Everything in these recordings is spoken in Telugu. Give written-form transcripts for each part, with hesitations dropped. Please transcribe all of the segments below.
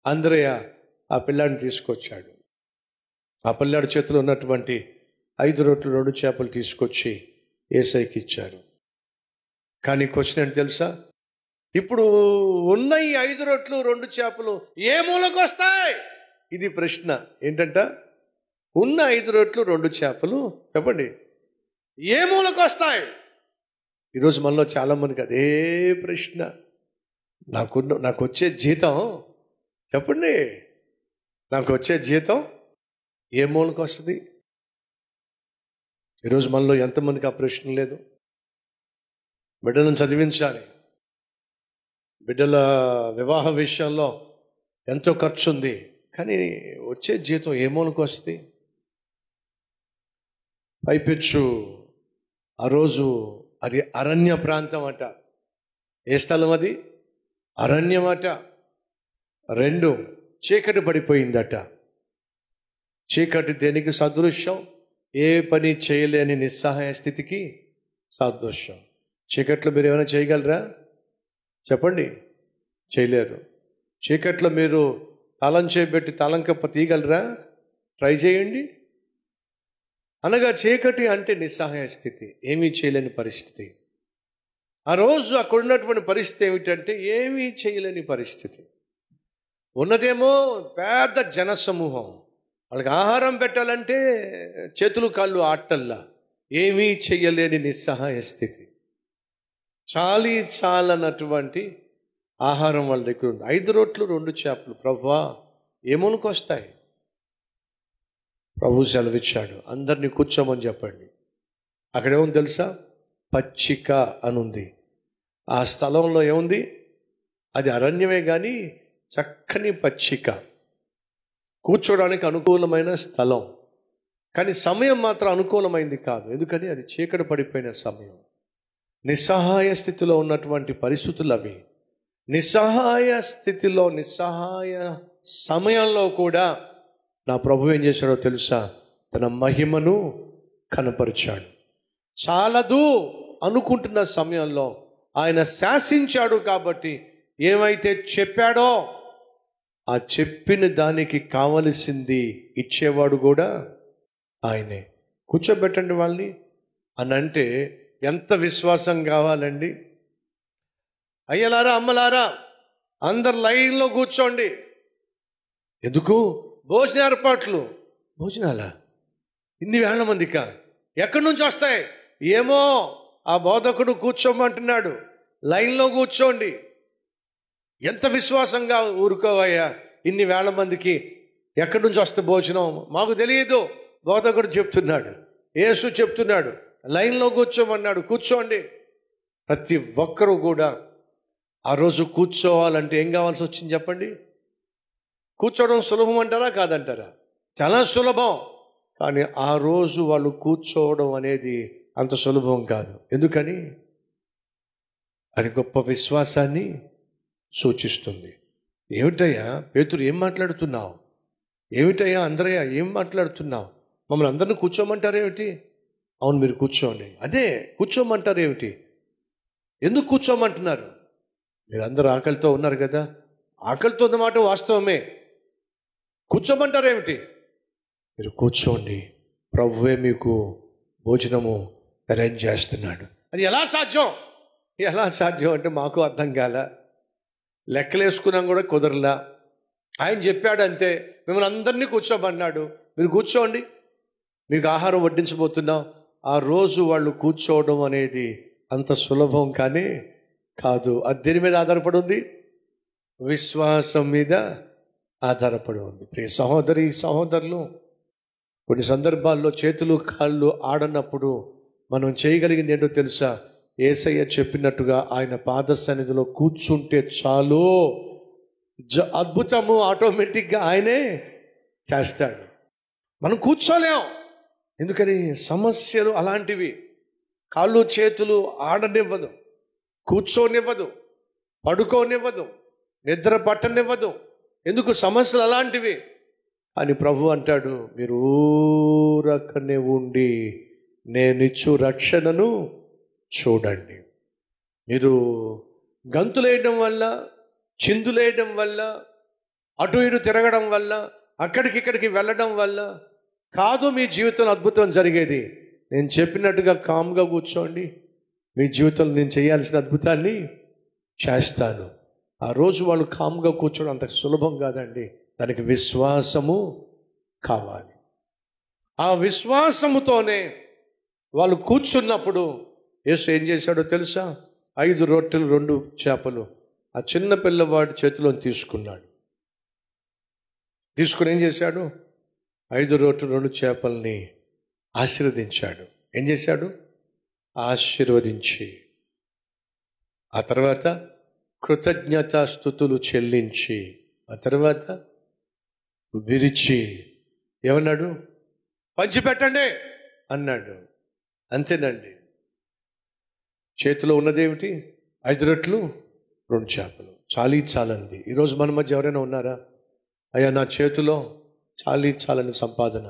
అంద్రయ్య ఆ పిల్లాడిని తీసుకొచ్చాడు. ఆ పిల్లాడి చేతిలో ఉన్నటువంటి 5 రొట్టెలు 2 చేపలు తీసుకొచ్చి యేసయ్యకి ఇచ్చారు. కానీ క్వశ్చన్ ఏంటి తెలుసా? ఇప్పుడు ఉన్న ఈ 5 రొట్టెలు 2 చేపలు ఏ మూలకు వస్తాయి? ఇది ప్రశ్న. ఏంటంట? ఉన్న 5 రొట్టెలు 2 చేపలు చెప్పండి ఏ మూలకు వస్తాయి? ఈరోజు మనలో చాలా మందికి అదే ప్రశ్న. నాకు వచ్చే జీతం చెప్పండి, నాకు వచ్చే జీతం ఏ మూలకు వస్తుంది? ఈరోజు మనలో ఎంతమందికి ఆ ప్రశ్న లేదు? బిడ్డలను చదివించాలి, బిడ్డల వివాహ విషయంలో ఎంతో ఖర్చు ఉంది, కానీ వచ్చే జీతం ఏ మూలకు వస్తుంది? పైపెచ్చు ఆ రోజు అది అరణ్య ప్రాంతం అట. ఏ స్థలం అది? అరణ్యం అట. 2 చీకటి పడిపోయిందట. చీకటి దేనికి సదృశ్యం? ఏ పని చేయలేని నిస్సహాయ స్థితికి సదృశ్యం. చీకట్లో మీరు ఏమైనా చేయగలరా? చెప్పండి, చేయలేరు. చీకట్లో మీరు తాళం చేయబెట్టి తాళం కప్ప తీయగలరా? ట్రై చేయండి. అనగా చీకటి అంటే నిస్సహాయ స్థితి, ఏమీ చేయలేని పరిస్థితి. ఆ రోజు అక్కడ ఉన్నటువంటి పరిస్థితి ఏమిటంటే ఏమీ చేయలేని పరిస్థితి. ఉన్నదేమో పెద్ద జనసమూహం, వాళ్ళకి ఆహారం పెట్టాలంటే చేతులు కాళ్ళు ఆటల్లా, ఏమీ చేయలేని నిస్సహాయ స్థితి. చాలనటువంటి ఆహారం వాళ్ళ దగ్గర ఉంది. 5 రొట్టెలు 2 చేపలు. ప్రభువా ఏమోనికి వస్తాయి? ప్రభు సెలవిచ్చాడు, అందరినీ కూర్చోమని చెప్పండి. అక్కడేముంది తెలుసా? పచ్చిక అనుంది. ఆ స్థలంలో ఏముంది? అది అరణ్యమే కానీ చక్కని పచ్చిక, కూర్చోడానికి అనుకూలమైన స్థలం. కానీ సమయం మాత్రం అనుకూలమైంది కాదు. ఎందుకని? అది చీకటి పడిపోయిన సమయం. నిస్సహాయ స్థితిలో ఉన్నటువంటి పరిస్థితులు అవి. నిస్సహాయ స్థితిలో, నిస్సహాయ సమయంలో కూడా నా ప్రభు ఏం చేశాడో తెలుసా? తన మహిమను కనపరిచాడు. చాలదు అనుకుంటున్న సమయంలో ఆయన శాసించాడు. కాబట్టి ఏమైతే చెప్పాడో ఆ చెప్పిన దానికి కావలసింది ఇచ్చేవాడు కూడా ఆయనే. కూర్చోబెట్టండి వాళ్ళని అని అంటే ఎంత విశ్వాసం కావాలండి? అయ్యలారా, అమ్మలారా, అందరు లైన్లో కూర్చోండి. ఎందుకు? భోజన ఏర్పాట్లు. భోజనాలా? ఇన్ని వేల మందికా? ఎక్కడి నుంచి వస్తాయి? ఏమో, ఆ బోధకుడు కూర్చోమంటున్నాడు, లైన్లో కూర్చోండి. ఎంత విశ్వాసంగా ఊరుకోవయ్యా, ఇన్ని వేల మందికి ఎక్కడి నుంచి వస్తే భోజనం మాకు తెలియదు. బోధకుడు చెప్తున్నాడు, యేసు చెప్తున్నాడు, లైన్లో కూర్చోమన్నాడు, కూర్చోండి. ప్రతి ఒక్కరూ కూడా ఆ రోజు కూర్చోవాలంటే ఏం కావాల్సి వచ్చింది చెప్పండి? కూర్చోవడం సులభం అంటారా? కాదంటారా? చాలా సులభం. కానీ ఆ రోజు వాళ్ళు కూర్చోవడం అనేది అంత సులభం కాదు. ఎందుకని? అది గొప్ప విశ్వాసాన్ని సూచిస్తుంది. ఏమిటయ్యా పేతురు, ఏం మాట్లాడుతున్నావు? ఏమిటయ్యా అంద్రయ్య, ఏం మాట్లాడుతున్నావు? మమ్మల్ని అందరినీ కూర్చోమంటారేమిటి? అవును, మీరు కూర్చోండి. అదే కూర్చోమంటారేమిటి? ఎందుకు కూర్చోమంటున్నారు? మీరందరూ ఆకలితో ఉన్నారు కదా. ఆకలితో ఉన్నమాట వాస్తవమే. కూర్చోమంటారేమిటి? మీరు కూర్చోండి, ప్రభువే మీకు భోజనము అరేంజ్ చేస్తున్నాడు. అది ఎలా సాధ్యం? ఎలా సాధ్యం అంటే మాకు అర్థం కాల, లెక్కలేసుకున్నాం కూడా కుదరలా. ఆయన చెప్పాడు అంతే, మిమ్మల్ని అందరినీ కూర్చోమన్నాడు, మీరు కూర్చోండి, మీకు ఆహారం వడ్డించబోతున్నాం. ఆ రోజు వాళ్ళు కూర్చోవడం అనేది అంత సులభం కానీ కాదు. అది దేని మీద ఆధారపడి ఉంది? విశ్వాసం మీద ఆధారపడి ఉంది. ప్రియ సహోదరి సహోదరులు, కొన్ని సందర్భాల్లో చేతులు కాళ్ళు ఆడనప్పుడు మనం చేయగలిగింది ఏంటో తెలుసా? యేసయ్య చెప్పినట్టుగా ఆయన పాద సన్నిధిలో కూర్చుంటే చాలు, అద్భుతము ఆటోమేటిక్గా ఆయనే చేస్తాడు. మనం కూర్చోలేం. ఎందుకని? సమస్యలు అలాంటివి. కాళ్ళు చేతులు ఆడనివ్వదు, కూర్చోనివ్వదు, పడుకోనివ్వదు, నిద్ర పట్టనివ్వదు. ఎందుకు? సమస్యలు అలాంటివి. అని ప్రభు అంటాడు, మీరు ఊరకనే ఉండి నేనిచ్చు రక్షణను చూడండి. మీరు గంతులేయడం వల్ల, చిందులేయడం వల్ల, అటు ఇటు తిరగడం వల్ల, అక్కడికిక్కడికి వెళ్ళడం వల్ల కాదు మీ జీవితంలో అద్భుతం జరిగేది. నేను చెప్పినట్టుగా కామ్గా కూర్చోండి, మీ జీవితంలో నేను చేయాల్సిన అద్భుతాన్ని చేస్తాను. ఆ రోజు వాళ్ళు కామ్గా కూర్చోవడం అంత సులభం కాదండి. దానికి విశ్వాసము కావాలి. ఆ విశ్వాసముతోనే వాళ్ళు కూర్చున్నప్పుడు యేసు ఏం చేశాడో తెలుసా? 5 రొట్టెలు 2 చేపలు ఆ చిన్న పిల్లవాడి చేతిలో తీసుకున్నాడు. తీసుకుని ఏం చేశాడు? 5 రొట్టెలు 2 చేపల్ని ఆశీర్వదించాడు. ఏం చేశాడు? ఆశీర్వదించి ఆ తర్వాత కృతజ్ఞతాస్తుతులు చెల్లించి ఆ తర్వాత విరిచి ఏమన్నాడు? పంచిపెట్టండి అన్నాడు. అంతేనండి. చేతిలో ఉన్నదేమిటి? 5 రొట్టెలు 2 చేపలు. చాలంది. ఈరోజు మన మధ్య ఎవరైనా ఉన్నారా? అయ్యా నా చేతిలో చాలని సంపాదన,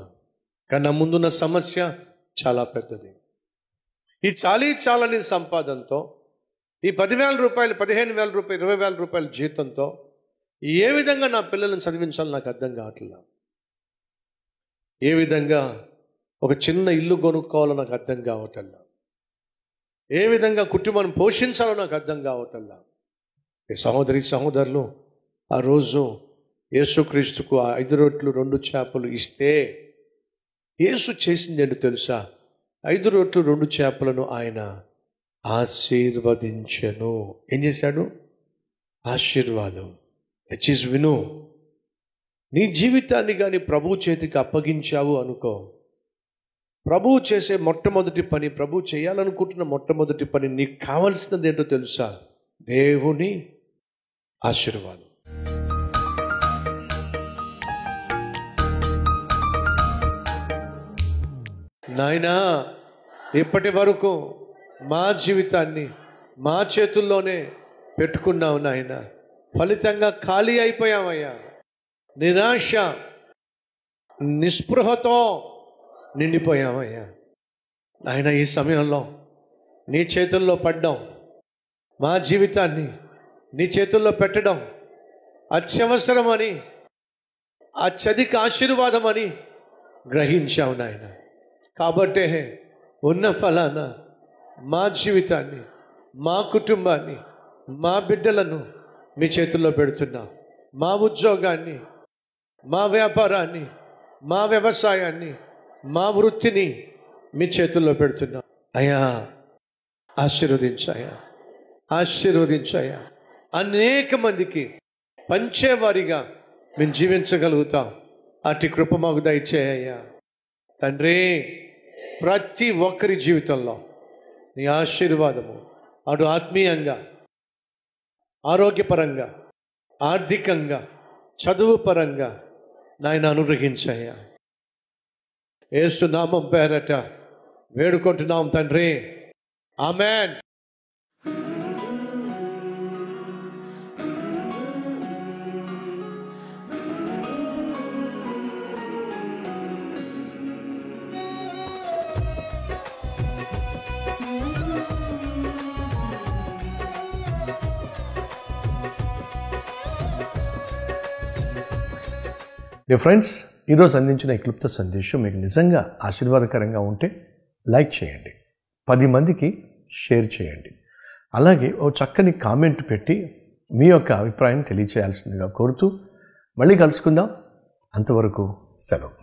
కానీ నా ముందున్న సమస్య చాలా పెద్దది. ఈ చాలని సంపాదనతో ఈ 10,000 రూపాయలు, 15,000 రూపాయలు, 20,000 రూపాయల జీతంతో ఏ విధంగా నా పిల్లలను చదివించాలో నాకు అర్థం కావట్లేదు. ఏ విధంగా ఒక చిన్న ఇల్లు కొనుక్కోవాలో నాకు అర్థం కావట్లేదు. ఏ విధంగా కుటుంబాన్ని పోషించాలో నాకు అర్థం కావట్లేదు. ఈ సహోదరులు ఆ రోజు యేసుక్రీస్తుకు 5 రొట్టెలు 2 చేపలు ఇస్తే యేసు చేసింది ఏంటో తెలుసా? 5 రొట్టెలు 2 చేపలను ఆయన ఆశీర్వదించెను. ఏం చేశాడు? ఆశీర్వాదం. దయచేసి విను. నీ జీవితాన్ని కానీ ప్రభువు చేతికి అప్పగించావు అనుకో, ప్రభువు చేసే మొట్టమొదటి పని, ప్రభువు చేయాలనుకుంటున్న మొట్టమొదటి పని నీకు కావాల్సినది ఏంటో తెలుసా? దేవుని ఆశీర్వాదం. నాయనా, ఇప్పటి వరకు మా జీవితాన్ని మా చేతుల్లోనే పెట్టుకున్నావు నాయనా. ఫలితంగా ఖాళీ అయిపోయామయ్యా. నిరాశ నిస్పృహతో నిండిపోయామయ్యా. నాయన, ఈ సమయంలో నీ చేతుల్లో పడ్డాం. మా జీవితాన్ని నీ చేతుల్లో పెట్టడం అత్యవసరమని, అత్యధిక ఆశీర్వాదమని గ్రహించావు నాయన. కాబట్టే ఉన్న ఫలాన మా జీవితాన్ని, మా కుటుంబాన్ని, మా బిడ్డలను మీ చేతుల్లో పెడుతున్నాం. మా ఉద్యోగాన్ని, మా వ్యాపారాన్ని, మా వ్యవసాయాన్ని, మా వృత్తిని మీ చేతుల్లో పెడుతున్నాం. అయ్యా ఆశీర్వదించాయా, ఆశీర్వదించాయా. అనేక మందికి పంచేవారిగా మేము జీవించగలుగుతాం. అట్టి కృప మాకు దయచేయ్యా తండ్రి. ప్రతి ఒక్కరి జీవితంలో నీ ఆశీర్వాదము అటు ఆత్మీయంగా, ఆరోగ్యపరంగా, ఆర్థికంగా, చదువు పరంగా నాయన అనుగ్రహించాయా. యేసు నామం పేరట వేడుకుంటున్నాం తండ్రి. ఆమెన్. డియర్ ఫ్రెండ్స్, ఈరోజు అందించిన ఈ క్లుప్త సందేశం మీకు నిజంగా ఆశీర్వాదకరంగా ఉంటే లైక్ చేయండి, 10 మందికి షేర్ చేయండి. అలాగే ఓ చక్కని కామెంట్ పెట్టి మీ యొక్క అభిప్రాయం తెలియచేయాల్సిందిగా కోరుతూ మళ్ళీ కలుసుకుందాం. అంతవరకు సెలవు.